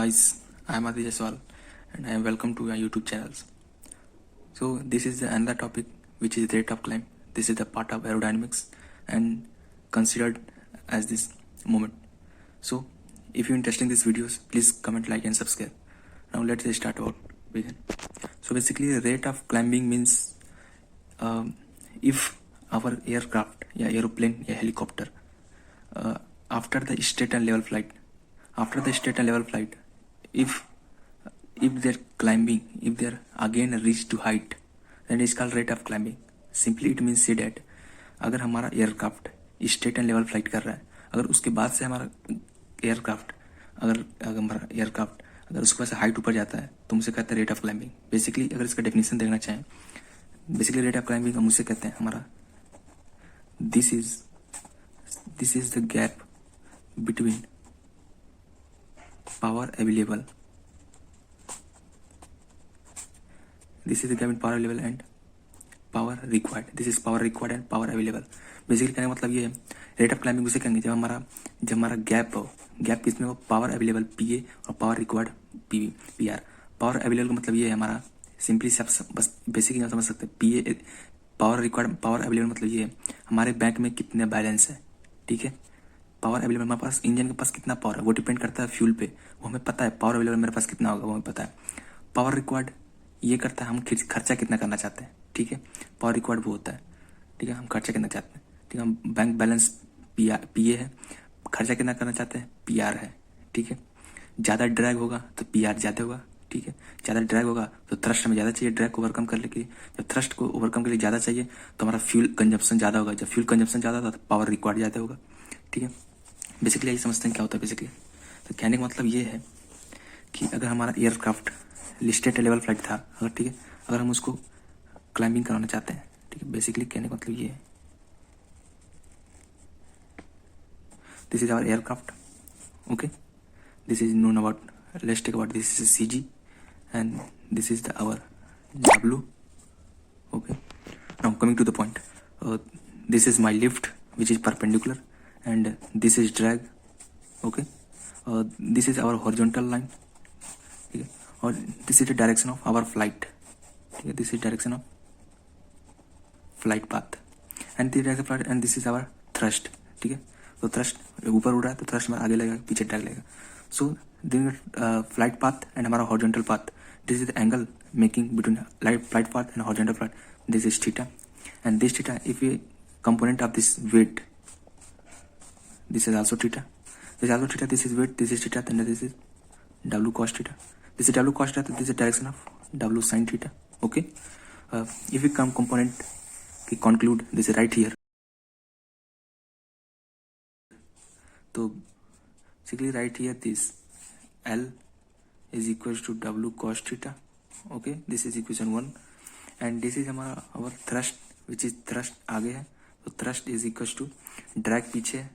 guys, I am Adi Jaiswal and I am welcome to our YouTube channels. So this is the another topic which is rate of climb. This is the part of aerodynamics and considered as this moment. So if you're interested in these videos, please comment, like and subscribe. Now let's start about begin. So basically the rate of climbing means if our aircraft, aeroplane, helicopter after the straight and level flight, if they're climbing, if they're again reach to height, then it's called rate of climbing. Simply it means say that अगर हमारा aircraft straight and level flight कर रहा है, अगर उसके बाद से हमारा एयरक्राफ्ट अगर उसके बाद से हाइट ऊपर जाता है तो मुझे कहते हैं रेट ऑफ क्लाइंबिंग. बेसिकली अगर इसका डेफिनेशन देखना चाहें, बेसिकली रेट ऑफ क्लाइंबिंग हम मुझसे कहते हैं हमारा this is the gap between power available. This is the gap in power available and power required. This is power required and power available. Basically कहने का मतलब ये है रेट ऑफ क्लाइंबिंग उसे कहेंगे जब हमारा गैप किसमें हो, पावर अवेलेबल PA और power required PR. Power available का मतलब ये है हमारा सिंपली से बस बेसिकली समझ सकते हैं. PA power required, power available मतलब ये है हमारे बैंक में कितने बैलेंस है. ठीक है, पावर अवेलेबल हमारे पास इंजन के पास कितना पावर है वो डिपेंड करता है फ्यूल पे, वो हमें पता है. पावर अवेलेबल मेरे पास कितना होगा वो हमें पता है. पावर रिक्वायर्ड ये करता है हम खर्चा कितना करना चाहते हैं. ठीक है, पावर रिक्वायर्ड वो होता है. ठीक है, हम खर्चा कितना चाहते हैं. ठीक है, हम बैंक बैलेंस PA है, खर्चा कितना करना चाहते हैं PR है. ठीक है, ज़्यादा ड्रैग होगा तो PR ज़्यादा होगा. ठीक है, ज़्यादा ड्रैग होगा तो थ्रस्ट हमें ज़्यादा चाहिए ड्रैग को ओवरकम करने के लिए. जब थ्रस्ट को ओवरकम के लिए ज़्यादा चाहिए तो हमारा फ्यूल कंजप्शन ज़्यादा होगा. जब फ्यूल कंजप्शन ज़्यादा होगा तो पावर रिक्वायर्ड ज़्यादा होगा. ठीक है, बेसिकली यही समझते हैं क्या होता है बेसिकली. तो कहने का मतलब ये है कि अगर हमारा एयरक्राफ्ट लिस्टेड लेवल फ्लाइट था, अगर ठीक है, अगर हम उसको क्लाइंबिंग कराना चाहते हैं, ठीक है, बेसिकली कहने का मतलब ये है this is our aircraft. Okay, this is known about, let's take about this is CG and this is the our W. Okay, now coming to the point, this is my lift which is perpendicular and this is drag. Okay, this is our horizontal line. ठीक है, और this is the direction of our flight. ठीक है, this is direction of flight path and this direction of flight and this is our thrust. ठीक है, तो thrust ऊपर उड़ रहा है तो thrust हमारा आगे लगेगा, पीछे drag लगेगा. So the flight path and हमारा horizontal path, this is the angle making between flight path and horizontal flight. This is theta and this theta, if a component of this weight, this is also theta, this is also theta, this is weight, this is theta, then this is W cos theta, this is W cos theta, this is direction of W sin theta. Okay, if we come component we conclude this is right here, so basically right here this L is equals to W cos theta. Okay, this is equation 1 and this is हमारा our thrust which is thrust आगे है, तो thrust is equals to drag पीछे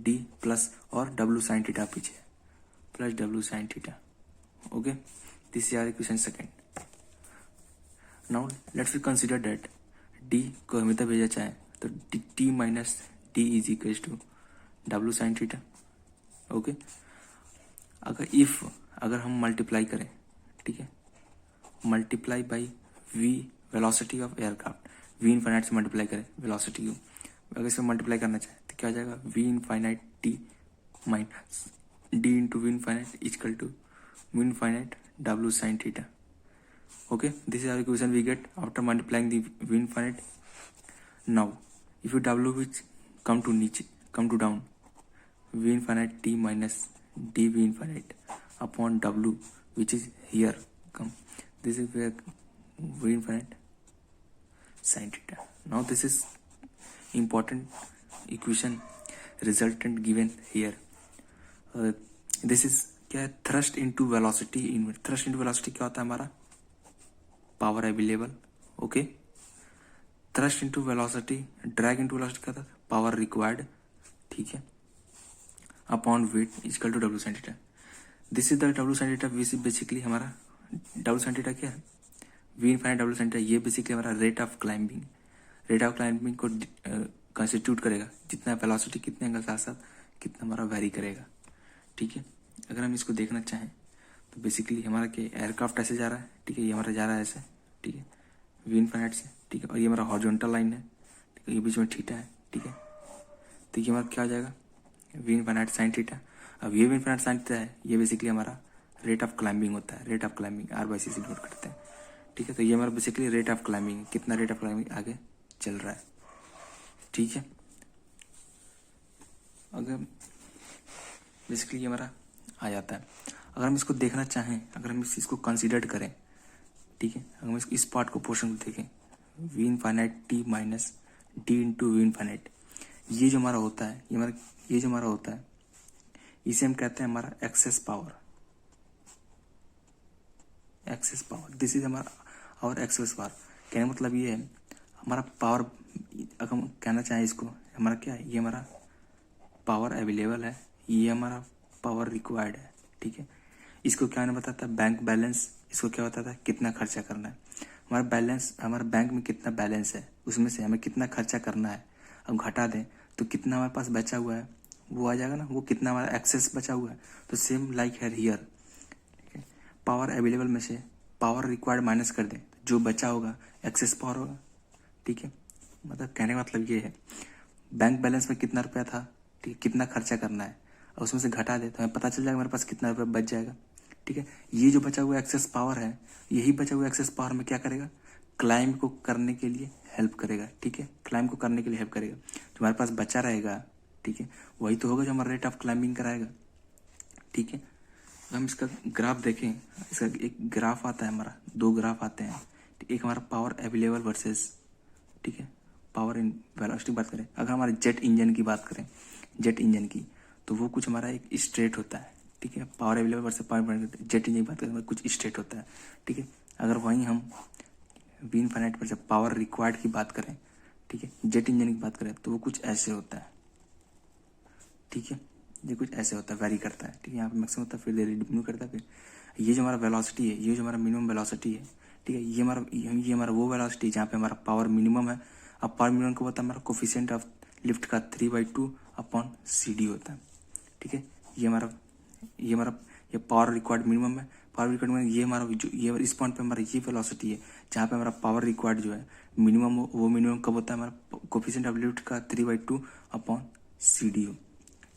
D plus और W sin theta पीछे plus W sin theta. Okay, this is equation second. Now let's we consider that D को हमें भेजा चाहे तो T minus D is equal to W sin theta. Okay, अगर हम मल्टीप्लाई करें, ठीक है, multiply by V velocity of aircraft, V infinite से मल्टीप्लाई करें वेलोसिटी को, अगर इसे मल्टीप्लाई करना चाहे तो क्या हो जाएगा V infinite T minus D into V infinite equal to V infinite W sin theta. Okay, this is our equation we get after multiplying the V infinite. Now if you W which come to down, V infinite T minus D V infinite upon W which is here come, this is where V infinite sin theta. Now this is important equation resultant given here. This is क्या है, thrust into velocity. thrust into velocity क्या होता है हमारा power available. Okay, thrust into velocity, drag into velocity क्या होता है power required. ठीक है, upon weight is equal to W sin theta. This is the W sin theta which is basically हमारा W sin theta क्या है, V infinite W sin theta. ये basically हमारा रेट ऑफ क्लाइंबिंग को constitute करेगा, जितना वेलोसिटी कितने angle साथ साथ कितना हमारा वेरी करेगा. ठीक है, अगर हम इसको देखना चाहें तो बेसिकली हमारा क्या एयरक्राफ्ट ऐसे जा रहा है, ठीक है, ये हमारा जा रहा है ऐसे, ठीक है, वी इनफाइनाइट से, ठीक है, और ये हमारा हॉरिजॉन्टल लाइन है, ठीक है, ये बीच में थीटा है, ठीक है, तो ये हमारा क्या हो जाएगा, वी इनफाइनाइट साइन थीटा। अब ये वी इनफाइनाइट साइन थीटा है, ये बेसिकली हमारा रेट ऑफ क्लाइंबिंग होता है, रेट ऑफ क्लाइंबिंग R/C से नोट करते हैं, ठीक है, तो ये हमारा बेसिकली रेट ऑफ क्लाइंबिंग, कितना रेट ऑफ क्लाइंबिंग आगे चल रहा है, ठीक है। अगर बेसिकली ये हमारा आ जाता है, अगर हम इसको देखना चाहें, अगर हम इस चीज़ को कंसिडर करें, ठीक है, अगर हम इस पार्ट को पोर्शन को देखें, V infinite T minus D into V infinite, ये जो हमारा होता है, ये जो हमारा होता है, इसे हम कहते हैं हमारा excess power, excess power, this is हमारा और एक्सेस पावर। कहने का मतलब ये है हमारा पावर, अगर हम कहना चाहें इसको, हमारा क्या है, ये हमारा पावर अवेलेबल है, ये हमारा पावर रिक्वायर्ड है, ठीक है। इसको क्या नहीं बताता, बैंक बैलेंस, इसको क्या बताता है, कितना खर्चा करना है, हमारा बैलेंस, हमारा बैंक में कितना बैलेंस है, उसमें से हमें कितना खर्चा करना है, हम घटा दें तो कितना हमारे पास बचा हुआ है वो आ जाएगा ना, वो कितना हमारा एक्सेस बचा हुआ है। तो सेम लाइक है हियर, ठीक है, पावर अवेलेबल में से पावर रिक्वायर्ड माइनस कर दें, जो बचा होगा एक्सेस पावर होगा, ठीक है। मतलब कहने का मतलब ये है बैंक बैलेंस में कितना रुपया था, ठीक है, कितना खर्चा करना है, और उसमें से घटा दे तो हमें पता चल जाएगा मेरे पास कितना रुपया बच जाएगा, ठीक है। ये जो बचा हुआ एक्सेस पावर है, यही बचा हुआ एक्सेस पावर में क्या करेगा, क्लाइम को करने के लिए हेल्प करेगा, ठीक है, क्लाइम को करने के लिए हेल्प करेगा। जो हमारे पास बचा रहेगा, ठीक है, वही तो होगा जो हमारा रेट ऑफ क्लाइंबिंग कराएगा, ठीक है। हम इसका ग्राफ देखें, इसका एक ग्राफ आता है हमारा, दो ग्राफ आते हैं, एक हमारा पावर अवेलेबल वर्सेस, ठीक है, पावर इन वेलोसिटी बात करें, अगर हमारे जेट इंजन की बात करें, जेट इंजन की, तो वो कुछ हमारा एक स्ट्रेट होता है, ठीक है, power available versus power, jet engine की बात करें कुछ स्ट्रेट होता है, ठीक है। अगर वहीं हम वी इनफाइनाइट पर जब पावर रिक्वायर्ड की बात करें, ठीक है, जेट इंजन की बात करें, तो वो कुछ ऐसे होता है, ठीक है, ये कुछ ऐसे होता है, वेरी करता है, ठीक है, यहाँ पे मैक्सिमम होता है, फिर डिमिन्यू करता है, फिर ये जो हमारा वेलोसिटी है, ये जो हमारा मिनिमम वेलोसिटी है, ठीक है, ये हमारा वो वेलोसिटी जहाँ पे हमारा पावर मिनिमम है। अब पावर मिनिमम को होता है हमारा कोफिशिएंट ऑफ लिफ्ट का 3/2 अपॉन CD होता है, ठीक है। ये हमारा ये पावर रिक्वायर्ड मिनिमम है, पावर रिक्वायर्ड मिनिमम, ये हमारा जो ये इस पॉइंट पे हमारा ये वेलोसिटी है जहाँ पे हमारा पावर रिक्वायर्ड जो है मिनिमम हो, वो मिनिमम कब होता है, हमारा कोफिशिएंट ऑफ लिफ्ट का 3/2 अपॉन CD हो,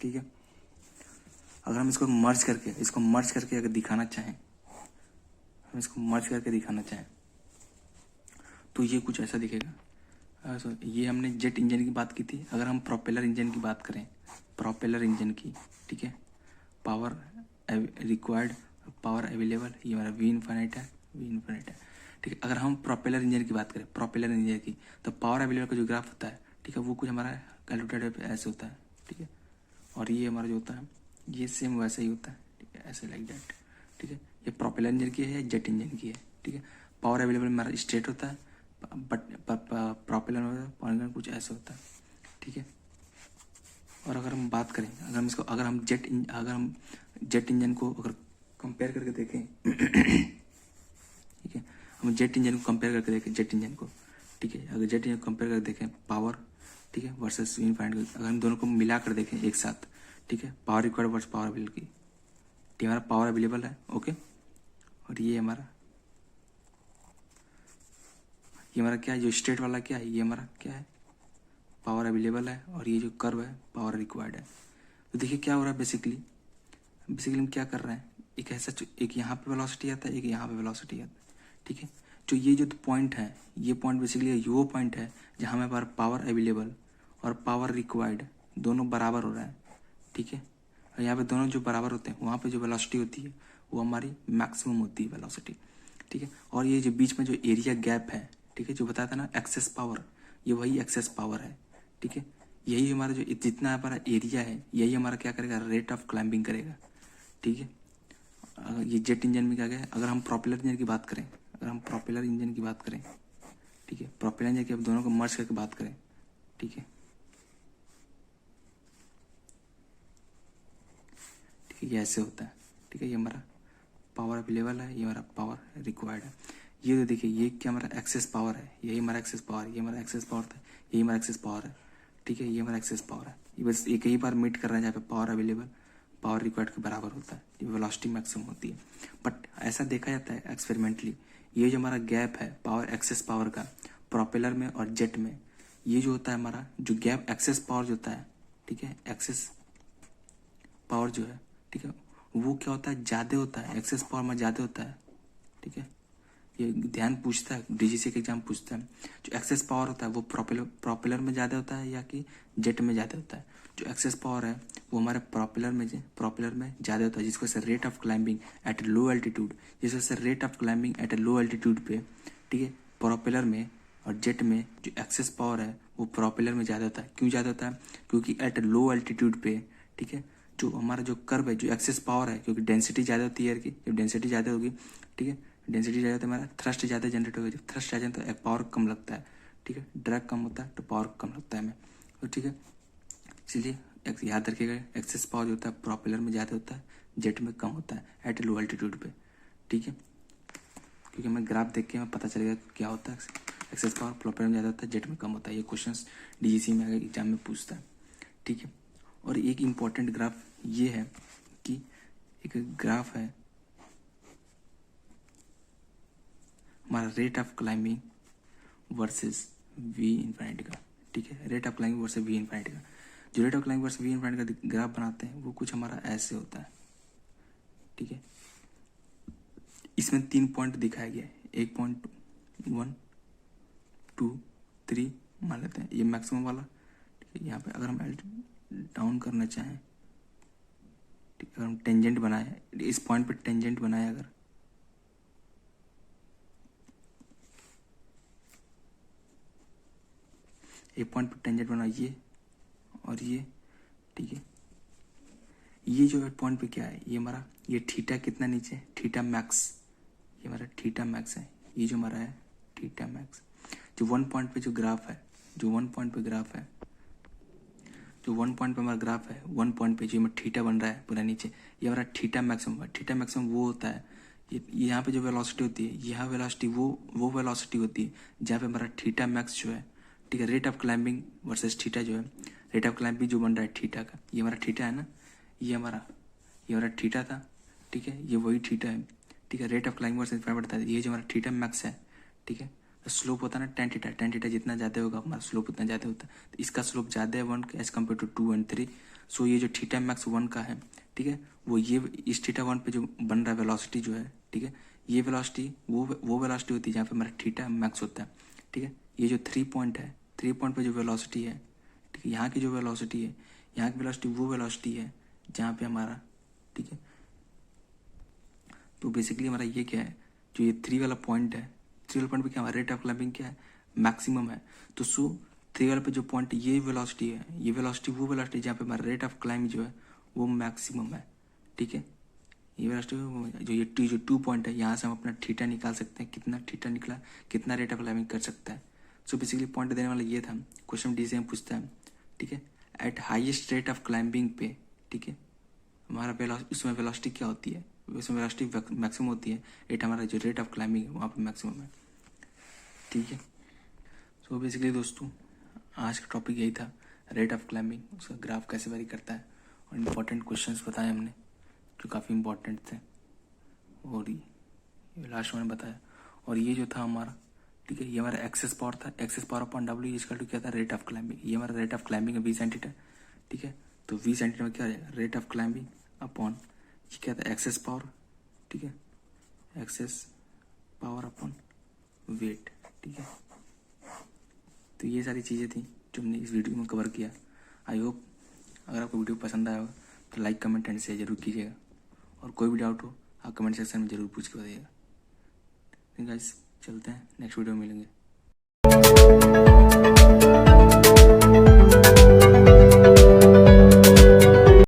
ठीक है। अगर हम इसको मर्ज करके अगर दिखाना चाहें, हम इसको मर्ज करके दिखाना चाहें तो ये कुछ ऐसा दिखेगा। ये हमने जेट इंजन की बात की थी, अगर हम प्रोपेलर इंजन की बात करें, प्रोपेलर इंजन की, ठीक है, पावर रिक्वायर्ड, पावर अवेलेबल, ये हमारा वी इनफाइनाइट है, वी इनफाइनाइट है, ठीक है। अगर हम प्रोपेलर इंजन की बात करें, प्रोपेलर इंजन की, तो पावर अवेलेबल का जो ग्राफ होता है, ठीक है, वो कुछ हमारा कैलकुलेटेड ऐसे होता है, ठीक है, और ये हमारा जो होता है ये सेम वैसा ही होता है, ठीक है, ऐसे लाइक दैट, ठीक है। ये प्रोपेलर इंजन की है, जेट इंजन की है, ठीक है। पावर अवेलेबल हमारा स्ट्रेट होता है, बट प्रोपेलर कुछ ऐसे होता है, ठीक है। और अगर हम बात करें, अगर हम जेट इंजन को अगर कंपेयर करके देखें ठीक है, हम जेट इंजन को कंपेयर करके देखें, जेट इंजन को, ठीक है, अगर जेट इंजन को कंपेयर करके देखें पावर, ठीक है, वर्सेस वी इनफाइनाइट, अगर हम दोनों को मिला कर देखें एक साथ, ठीक है, power required versus power available की, ठीक है, हमारा पावर अवेलेबल है, ओके, और ये हमारा क्या है, जो स्ट्रेट वाला क्या है, ये हमारा क्या है, पावर अवेलेबल है, और ये जो कर्व है पावर रिक्वायर्ड है। तो देखिए क्या हो रहा है, बेसिकली हम क्या कर रहे हैं, एक ऐसा एक यहाँ पे वेलोसिटी आता है, एक यहाँ पे वेलोसिटी आता है, ठीक है। जो ये जो पॉइंट है, ये पॉइंट बेसिकली वो पॉइंट है जहाँ हमें पावर अवेलेबल और पावर रिक्वायर्ड दोनों बराबर हो रहा है, ठीक है। और यहाँ पे दोनों जो बराबर होते हैं, वहाँ पे जो वेलोसिटी होती है वो हमारी मैक्सिमम होती है वेलोसिटी, ठीक है। और ये जो बीच में जो एरिया गैप है, ठीक है, जो बताया था ना एक्सेस पावर, ये वही एक्सेस पावर है, ठीक है। यही हमारा जो जितना हमारा एरिया है, यही हमारा क्या करेगा, रेट ऑफ क्लाइंबिंग करेगा, ठीक है। ये जेट इंजन में क्या गया, अगर हम प्रोपेलर इंजन की बात करें, ठीक है, प्रोपेलर इंजन की अब दोनों को मर्ज करके बात करें, ठीक है, ये ऐसे होता है, ठीक है। ये हमारा पावर अवेलेबल है, ये हमारा पावर रिक्वायर्ड है। ये तो देखिए ये क्या हमारा एक्सेस पावर है, यही हमारा एक्सेस पावर, ये हमारा एक्सेस पावर था, यही हमारा एक्सेस पावर है, ठीक है, ये हमारा एक्सेस पावर है। ये बस एक ही बार मीट कर रहा है जहाँ पे पावर अवेलेबल, पावर रिक्वायर्ड के बराबर होता है, ये वेलोसिटी मैक्सिमम होती है। बट ऐसा देखा जाता है एक्सपेरिमेंटली, ये जो हमारा गैप है पावर एक्सेस पावर का प्रोपेलर में और जेट में, ये जो होता है हमारा जो गैप एक्सेस पावर जो होता है, ठीक है, एक्सेस पावर जो है, ठीक है, वो क्या होता है, ज़्यादा होता है, एक्सेस पावर में ज़्यादा होता है, ठीक है। ये ध्यान पूछता है, डीजीसी के एग्जाम पूछता है, जो एक्सेस पावर होता है वो प्रोपेलर में ज़्यादा होता है या कि जेट में ज़्यादा होता है। जो एक्सेस पावर है वो हमारे प्रोपेलर में ज़्यादा होता है, जिसको से rate of climbing at a low altitude, जिसको से rate of climbing at a low altitude पे, ठीक है, प्रोपेलर में और जेट में जो एक्सेस पावर है वो प्रोपेलर में ज़्यादा होता है। क्यों ज़्यादा होता है, क्योंकि एट ए लो एल्टीट्यूड पे, ठीक है, जो हमारा जो कर्व है, जो एक्सेस पावर है, क्योंकि डेंसिटी ज़्यादा होती है एयर की, जब डेंसिटी ज़्यादा होगी, ठीक है, डेंसिटी ज़्यादा तो हमारा थ्रस्ट ज़्यादा जनरेट होगा, जब थ्रस्ट ज़्यादा तो पावर कम लगता है, ठीक है, ड्रैग कम होता है तो पावर कम लगता है हमें, तो ठीक है। इसलिए याद रखिएगा, एक्सेस पावर जो होता है प्रोपेलर में ज़्यादा होता है, जेट में कम होता है एट ए लो एल्टीट्यूड पे, ठीक है, क्योंकि हमें ग्राफ देख के हमें पता चलेगा क्या होता है, एक्सेस पावर प्रोपेलर में ज़्यादा होता है, जेट में कम होता है। ये क्वेश्चन डीजीसी में अगर एग्जाम में पूछता है, ठीक है। और एक इम्पॉर्टेंट ग्राफ ये है कि एक ग्राफ है हमारा rate of climbing versus V infinite का, ठीक है, rate of climbing versus V infinite का। जो rate of climbing versus V infinite का ग्राफ बनाते हैं वो कुछ हमारा ऐसे होता है, ठीक है। इसमें 3 पॉइंट दिखाया गया है, 1.1 2 3 मान लेते हैं, ये मैक्सिमम वाला, ठीक है। यहाँ पे अगर हम डाउन करना चाहें, ठीक है, अगर हम टेंजेंट बनाए, इस पॉइंट पे टेंजेंट बनाए, अगर एक पॉइंट पे टेंजेंट बना, ये और ये, ठीक है, ये जो पॉइंट पे क्या है, ये हमारा ये थीटा कितना नीचे, थीटा मैक्स, ये हमारा थीटा मैक्स है, ये जो हमारा है थीटा मैक्स। जो 1 पॉइंट पे जो ग्राफ है, जो 1 पॉइंट पे ग्राफ है, जो 1 पॉइंट पे हमारा ग्राफ है, 1 पॉइंट पे जो हमारा थीटा बन रहा है पूरा नीचे, ये हमारा थीटा मैक्सिमम है। थीटा मैक्सिमम वो होता है, ये यहाँ पे जो वेलोसिटी होती है, यहाँ वेलोसिटी वो वेलोसिटी होती है जहाँ पे हमारा थीटा मैक्स जो है, ठीक है, rate of climbing versus theta जो है, रेट ऑफ क्लाइंबिंग जो बन रहा है थीटा का, ये हमारा थीटा है ना, ये हमारा थीटा था, ठीक है, ये वही थीटा है, ठीक है। Rate of climbing versus five बढ़ता है, ये जो हमारा थीटा मैक्स है, ठीक है। स्लोप होता है ना टेन थीटा जितना ज़्यादा होगा हमारा स्लोप उतना ज़्यादा होता है, तो इसका स्लोप ज़्यादा है 1 एज कम्पेयर टू 2 and 3। सो ये जो थीटा मैक्स 1 का है, ठीक है, वो ये इस थीटा 1 पे जो बन रहा है वेलोसिटी जो है, ठीक है, ये वेलोसिटी वो वेलोसिटी होती है जहाँ पे हमारा थीटा मैक्स होता है, ठीक है। ये जो 3 पॉइंट है, 3 पॉइंट पे जो वेलोसिटी है, ठीक है, यहाँ की जो वेलोसिटी है, यहाँ की वेलोसिटी वो वेलोसिटी है जहाँ पे हमारा, ठीक है। तो बेसिकली हमारा ये क्या है, जो ये 3 वाला पॉइंट है, 3 वाला पॉइंट पे क्या हमारा रेट ऑफ क्लाइंबिंग क्या है, मैक्सिमम है। तो 3 वाले पे जो पॉइंट ये वेलोसिटी है, ये वेलोसिटी वो वेलोसिटी जहाँ पे हमारा रेट ऑफ क्लाइंब जो है वो मैक्सिमम है, ठीक है। ये वेलोसिटी जो 2 पॉइंट है, यहाँ से हम अपना थीटा निकाल सकते हैं, कितना थीटा निकला, कितना रेट ऑफ क्लाइंबिंग कर सकता है। सो बेसिकली पॉइंट देने वाला ये था, क्वेश्चन डी से हम पूछता है, ठीक है, at highest rate of climbing पे, ठीक है, हमारा उसमें वेलोसिटी क्या होती है, उसमें वेलोसिटी मैक्सिमम होती है, रेट हमारा जो रेट ऑफ क्लाइंबिंग है वहाँ पे मैक्सिमम है, ठीक है। सो बेसिकली दोस्तों आज का टॉपिक यही था, रेट ऑफ क्लाइंबिंग, उसका ग्राफ कैसे वेरी करता है, और इम्पोर्टेंट क्वेश्चंस बताए हमने जो काफ़ी इम्पोर्टेंट थे, और ये लास्ट मैंने बताया। और ये जो था हमारा, ठीक है, ये हमारा एक्सेस पावर था, excess power upon W equal to क्या था, रेट ऑफ क्लाइंबिंग। ये हमारा रेट ऑफ क्लाइंबिंग है 20 सेंटीमीटर, ठीक है। तो 20 सेंटीमीटर में क्या है, रेट ऑफ क्लाइंबिंग अपॉन ये क्या था, एक्सेस पावर, ठीक है, एक्सेस पावर अपॉन वेट, ठीक है। तो ये सारी चीज़ें थी जो हमने इस वीडियो में कवर किया। आई होप अगर आपको वीडियो पसंद आया होगा तो लाइक कमेंट एंड शेयर जरूर कीजिएगा, और कोई भी डाउट हो आप कमेंट सेक्शन में जरूर पूछ के बताइएगा। गाइस चलते हैं, नेक्स्ट वीडियो में मिलेंगे।